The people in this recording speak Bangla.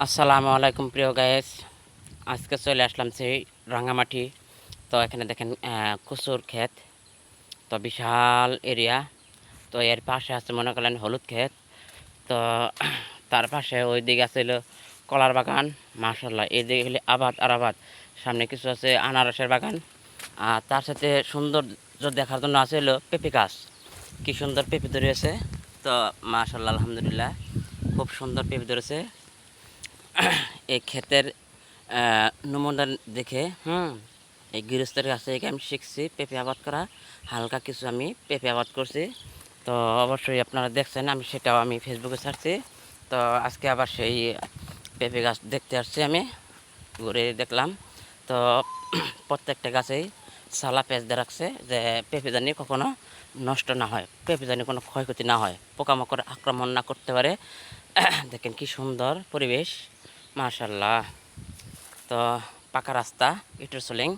আসসালামু আলাইকুম প্রিয় গায়েস, আজকে চলে আসলাম সেই রাঙামাটি। তো এখানে দেখেন কচুর ক্ষেত, তো বিশাল এরিয়া। তো এর পাশে আছে মনে করেন হলুদ ক্ষেত। তো তার পাশে ওই দিকে আছে হলো কলার বাগান। মাশাল্লাহ, এই দিকে হলে আবাদ আর আবাদ। সামনে কিছু আছে আনারসের বাগান, আর তার সাথে সৌন্দর্য দেখার জন্য আছে হলো পেঁপে গাছ। কি সুন্দর পেঁপে ধরেছে। তো মাশাল্লাহ, আলহামদুলিল্লাহ, খুব সুন্দর পেঁপে ধরেছে। এই ক্ষেতের নমুনা দেখে এই গৃহস্থের কাছে থেকে আমি শিখছি পেঁপে আবাদ করা। হালকা কিছু আমি পেঁপে আবাদ করছি। তো অবশ্যই আপনারা দেখছেন, সেটাও আমি ফেসবুকে ছাড়ছি। তো আজকে আবার সেই পেঁপে গাছ দেখতে আসছি, আমি ঘুরে দেখলাম। তো প্রত্যেকটা গাছেই সালা পেঁচ দিয়ে রাখছে, যে পেঁপে জানি কখনো নষ্ট না হয়, পেঁপে জানি কোনো ক্ষয়ক্ষতি না হয়, পোকামাকড় আক্রমণ না করতে পারে। দেখেন কি সুন্দর পরিবেশ, মাশাল্লাহ। তো পাকা রাস্তা, ইটের সোলিং,